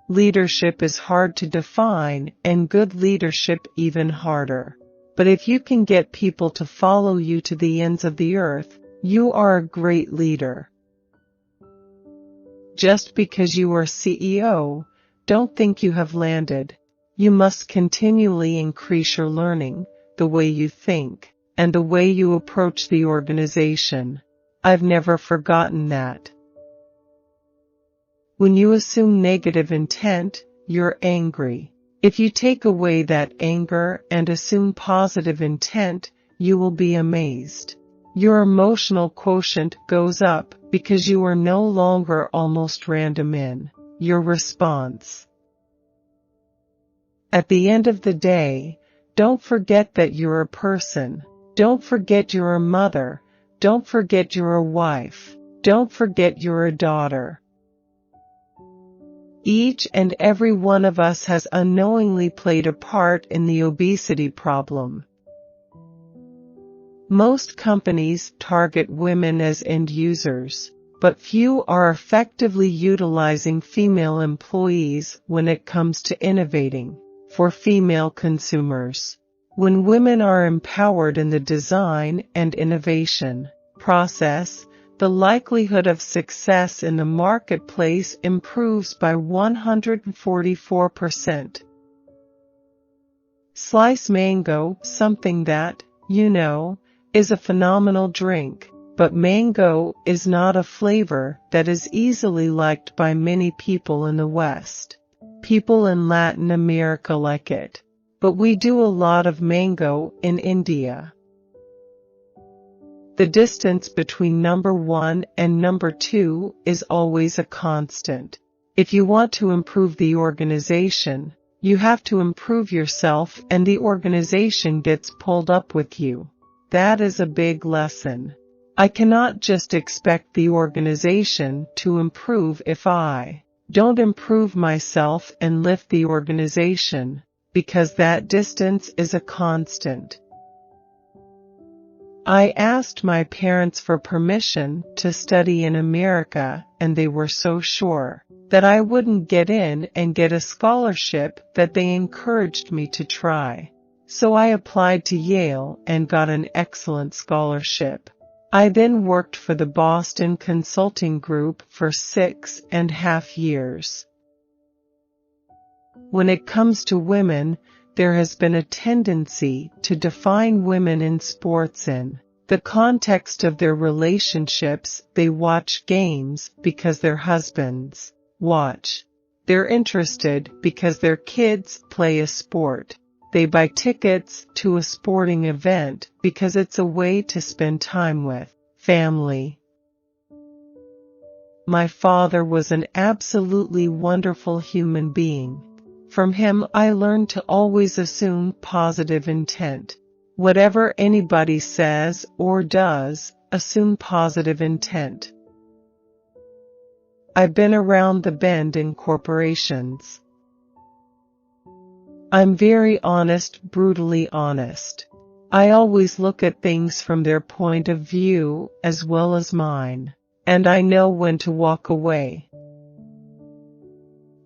Leadership is hard to define, and good leadership even harder. But if you can get people to follow you to the ends of the earth, you are a great leader. Just because you are CEO, don't think you have landed. You must continually increase your learning, the way you think, and the way you approach the organization. I've never forgotten that. When you assume negative intent, you're angry. If you take away that anger and assume positive intent, you will be amazed. Your emotional quotient goes up because you are no longer almost random in your response. At the end of the day, don't forget that you're a person. Don't forget you're a mother. Don't forget you're a wife. Don't forget you're a daughter. Each and every one of us has unknowingly played a part in the obesity problem. Most companies target women as end users, but few are effectively utilizing female employees when it comes to innovating for female consumers. When women are empowered in the design and innovation process, the likelihood of success in the marketplace improves by 144%. Slice mango, something that, is a phenomenal drink, but mango is not a flavor that is easily liked by many people in the West. People in Latin America like it, but we do a lot of mango in India. The distance between number 1 and number 2 is always a constant. If you want to improve the organization, you have to improve yourself, and the organization gets pulled up with you. That is a big lesson. I cannot just expect the organization to improve if I don't improve myself and lift the organization, because that distance is a constant. I asked my parents for permission to study in America, and they were so sure that I wouldn't get in and get a scholarship that they encouraged me to try. So I applied to Yale and got an excellent scholarship. I then worked for the Boston Consulting Group for 6.5 years. When it comes to women, there has been a tendency to define women in sports in the context of their relationships. They watch games because their husbands watch. They're interested because their kids play a sport. They buy tickets to a sporting event because it's a way to spend time with family. My father was an absolutely wonderful human being. From him I learned to always assume positive intent. Whatever anybody says or does, assume positive intent. I've been around the bend in corporations. I'm very honest, brutally honest. I always look at things from their point of view as well as mine, and I know when to walk away.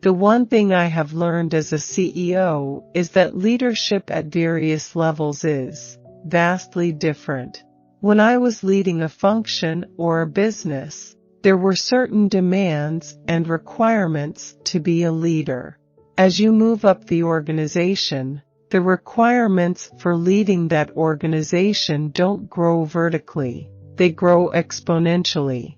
The one thing I have learned as a CEO is that leadership at various levels is vastly different. When I was leading a function or a business, there were certain demands and requirements to be a leader. As you move up the organization, the requirements for leading that organization don't grow vertically, they grow exponentially.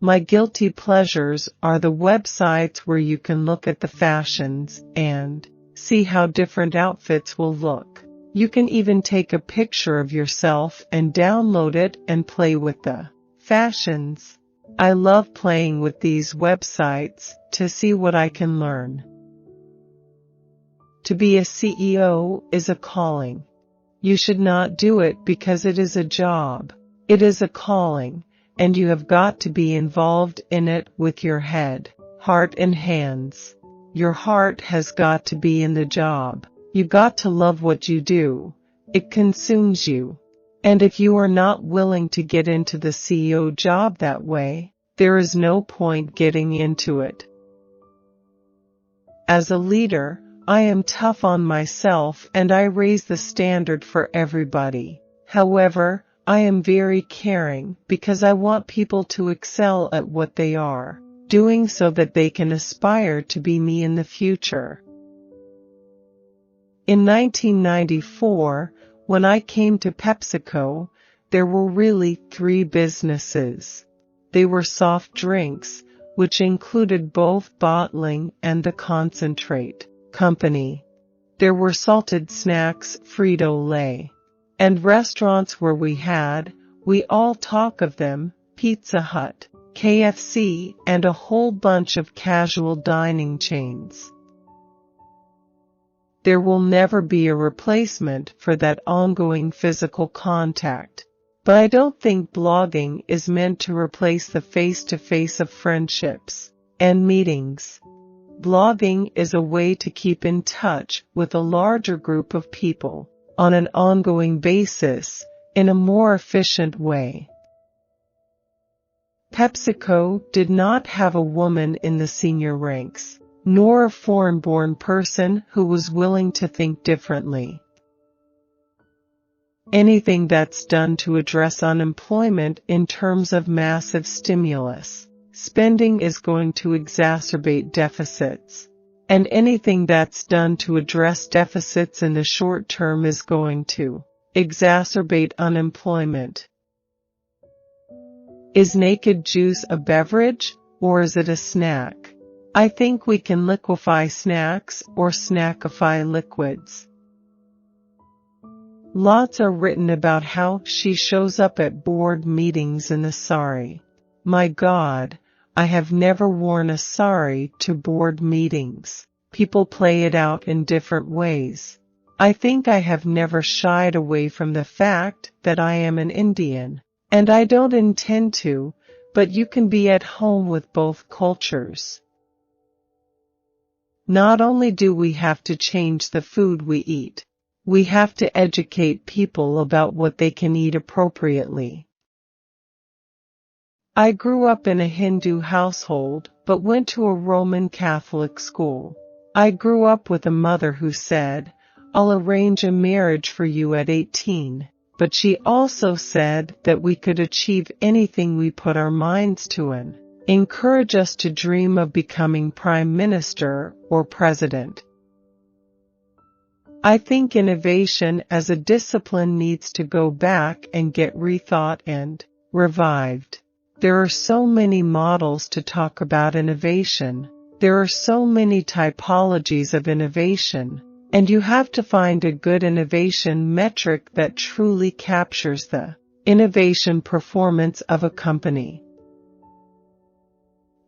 My guilty pleasures are the websites where you can look at the fashions and see how different outfits will look. You can even take a picture of yourself and download it and play with the fashions. I love playing with these websites to see what I can learn. To be a CEO is a calling. You should not do it because it is a job. It is a calling, and you have got to be involved in it with your head, heart, and hands. Your heart has got to be in the job. You got to love what you do. It consumes you. And if you are not willing to get into the CEO job that way, there is no point getting into it. As a leader, I am tough on myself and I raise the standard for everybody. However, I am very caring because I want people to excel at what they are doing so that they can aspire to be me in the future. In 1994, when I came to PepsiCo, there were really 3 businesses. They were soft drinks, which included both bottling and the concentrate company. There were salted snacks, Frito-Lay, and restaurants where we all talk of them, Pizza Hut, KFC, and a whole bunch of casual dining chains. There will never be a replacement for that ongoing physical contact. But I don't think blogging is meant to replace the face-to-face of friendships and meetings. Blogging is a way to keep in touch with a larger group of people on an ongoing basis in a more efficient way. PepsiCo did not have a woman in the senior ranks, nor a foreign-born person who was willing to think differently. Anything that's done to address unemployment in terms of massive stimulus spending is going to exacerbate deficits. And anything that's done to address deficits in the short term is going to exacerbate unemployment. Is naked juice a beverage, or is it a snack? I think we can liquefy snacks or snackify liquids. Lots are written about how she shows up at board meetings in a sari. My God, I have never worn a sari to board meetings. People play it out in different ways. I think I have never shied away from the fact that I am an Indian, and I don't intend to, but you can be at home with both cultures. Not only do we have to change the food we eat, we have to educate people about what they can eat appropriately. I grew up in a Hindu household, but went to a Roman Catholic school. I grew up with a mother who said, "I'll arrange a marriage for you at 18, but she also said that we could achieve anything we put our minds to and encourage us to dream of becoming prime minister or president." I think innovation as a discipline needs to go back and get rethought and revived. There are so many models to talk about innovation. There are so many typologies of innovation, and you have to find a good innovation metric that truly captures the innovation performance of a company.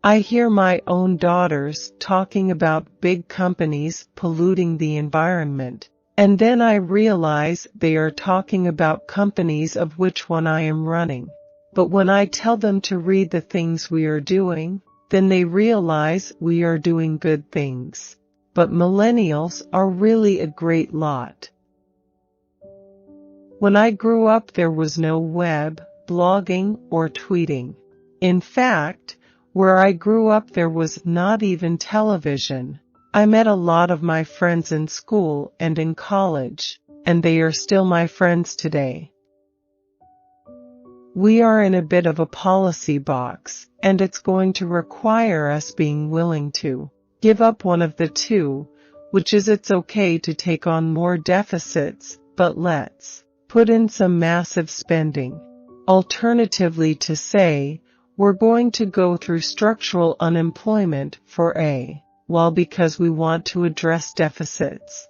I hear my own daughters talking about big companies polluting the environment, and then I realize they are talking about companies of which one I am running. But when I tell them to read the things we are doing, then they realize we are doing good things. But millennials are really a great lot. When I grew up, there was no web, blogging, or tweeting. In fact, where I grew up there was not even television. I met a lot of my friends in school and in college, and they are still my friends today. We are in a bit of a policy box, and it's going to require us being willing to give up one of the two, which is it's okay to take on more deficits, but let's put in some massive spending. Alternatively to say, we're going to go through structural unemployment for a while because we want to address deficits.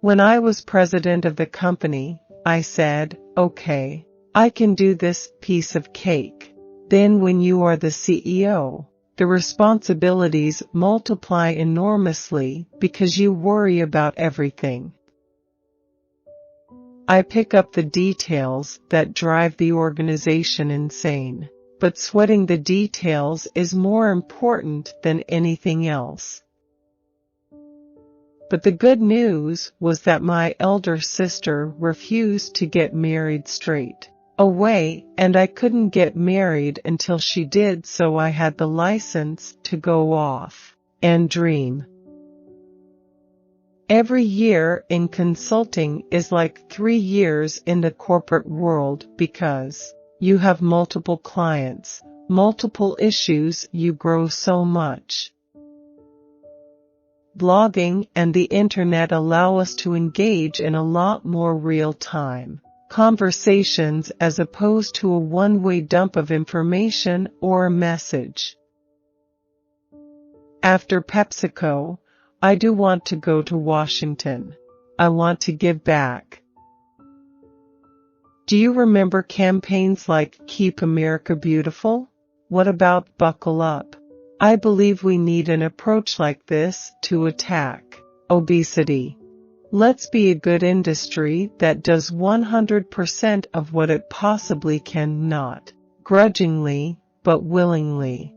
When I was president of the company, I said, "Okay, I can do this piece of cake." Then when you are the CEO, the responsibilities multiply enormously because you worry about everything. I pick up the details that drive the organization insane, but sweating the details is more important than anything else. But the good news was that my elder sister refused to get married straight away, and I couldn't get married until she did, so I had the license to go off and dream. Every year in consulting is like 3 years in the corporate world because you have multiple clients, multiple issues, you grow so much. Blogging and the internet allow us to engage in a lot more real-time conversations as opposed to a one-way dump of information or a message. After PepsiCo, I do want to go to Washington. I want to give back. Do you remember campaigns like Keep America Beautiful? What about Buckle Up? I believe we need an approach like this to attack obesity. Let's be a good industry that does 100% of what it possibly can, not grudgingly, but willingly.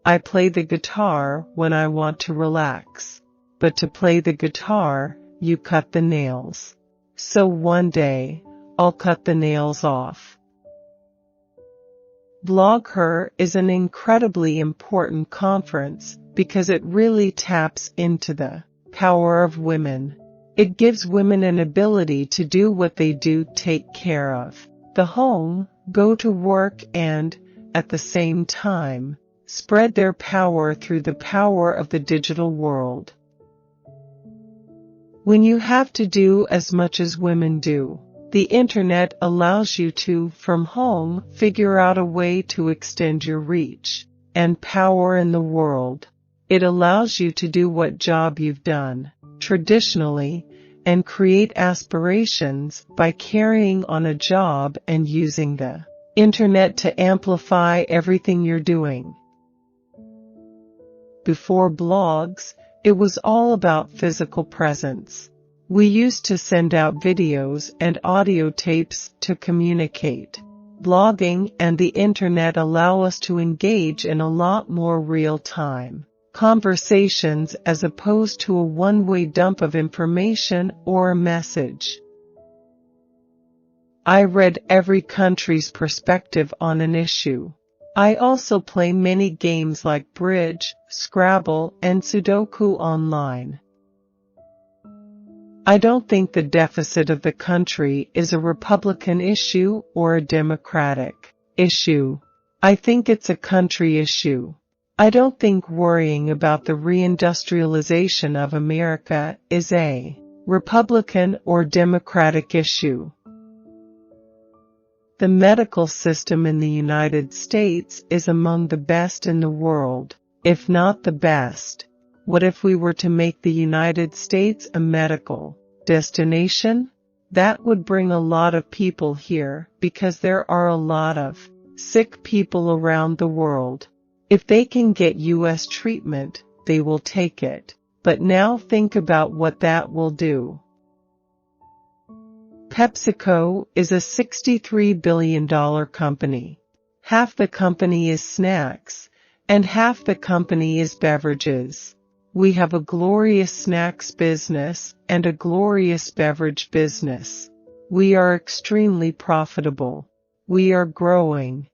I play the guitar when I want to relax, but to play the guitar, you cut the nails. So one day, I'll cut the nails off. Blog Her is an incredibly important conference because it really taps into the power of women. It gives women an ability to do what they do, take care of the home, go to work, and, at the same time, spread their power through the power of the digital world. When you have to do as much as women do, the internet allows you to, from home, figure out a way to extend your reach and power in the world. It allows you to do what job you've done traditionally and create aspirations by carrying on a job and using the internet to amplify everything you're doing. Before blogs, it was all about physical presence. We used to send out videos and audio tapes to communicate. Blogging and the internet allow us to engage in a lot more real-time conversations as opposed to a one-way dump of information or a message. I read every country's perspective on an issue. I also play many games like Bridge, Scrabble, and Sudoku online. I don't think the deficit of the country is a Republican issue or a Democratic issue. I think it's a country issue. I don't think worrying about the reindustrialization of America is a Republican or Democratic issue. The medical system in the United States is among the best in the world, if not the best. What if we were to make the United States a medical destination? That would bring a lot of people here because there are a lot of sick people around the world. If they can get US treatment, they will take it. But now think about what that will do. PepsiCo is a $63 billion company. Half the company is snacks, and half the company is beverages. We have a glorious snacks business and a glorious beverage business. We are extremely profitable. We are growing.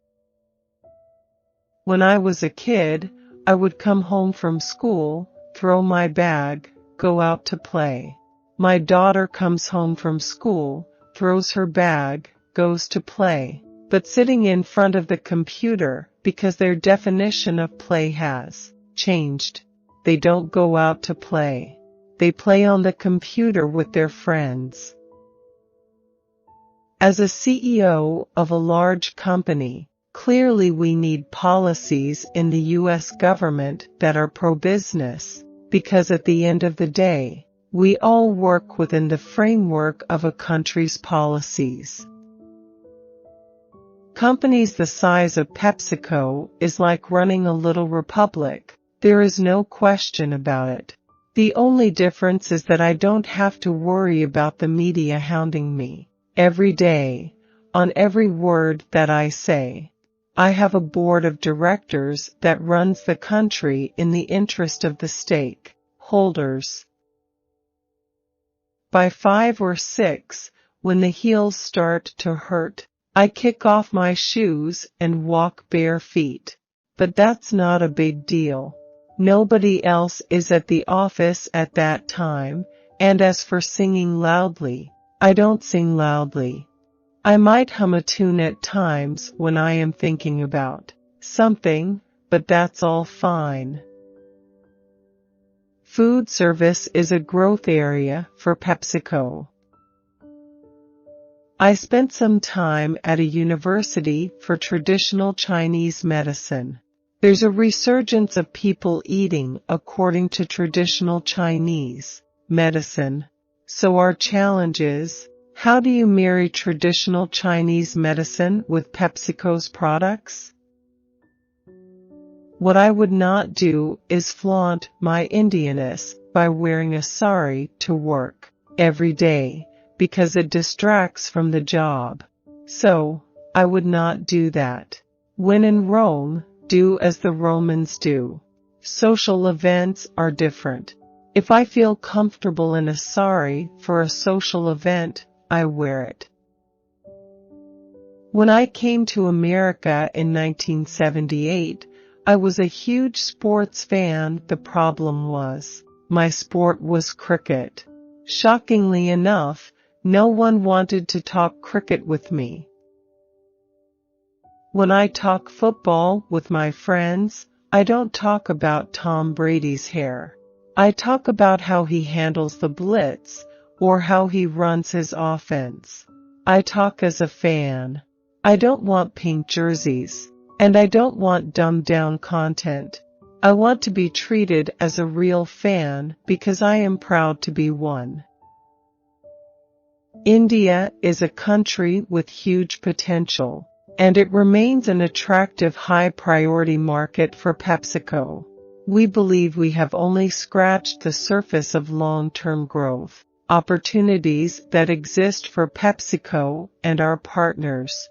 When I was a kid, I would come home from school, throw my bag, go out to play. My daughter comes home from school, throws her bag, goes to play, but sitting in front of the computer because their definition of play has changed. They don't go out to play. They play on the computer with their friends. As a CEO of a large company, clearly we need policies in the U.S. government that are pro-business, because at the end of the day, we all work within the framework of a country's policies. Companies the size of PepsiCo is like running a little republic. There is no question about it. The only difference is that I don't have to worry about the media hounding me every day on every word that I say. I have a board of directors that runs the country in the interest of the stakeholders. By 5 or 6, when the heels start to hurt, I kick off my shoes and walk bare feet. But that's not a big deal. Nobody else is at the office at that time, and as for singing loudly, I don't sing loudly. I might hum a tune at times when I am thinking about something, but that's all fine. Food service is a growth area for PepsiCo. I spent some time at a university for traditional Chinese medicine. There's a resurgence of people eating according to traditional Chinese medicine. So our challenge is, how do you marry traditional Chinese medicine with PepsiCo's products? What I would not do is flaunt my Indianness by wearing a sari to work every day, because it distracts from the job. So, I would not do that. When in Rome, do as the Romans do. Social events are different. If I feel comfortable in a sari for a social event, I wear it. When I came to America in 1978, I was a huge sports fan. The problem was, my sport was cricket. Shockingly enough, no one wanted to talk cricket with me. When I talk football with my friends, I don't talk about Tom Brady's hair. I talk about how he handles the blitz, or how he runs his offense. I talk as a fan. I don't want pink jerseys. And I don't want dumbed-down content. I want to be treated as a real fan because I am proud to be one. India is a country with huge potential, and it remains an attractive high-priority market for PepsiCo. We believe we have only scratched the surface of long-term growth opportunities that exist for PepsiCo and our partners.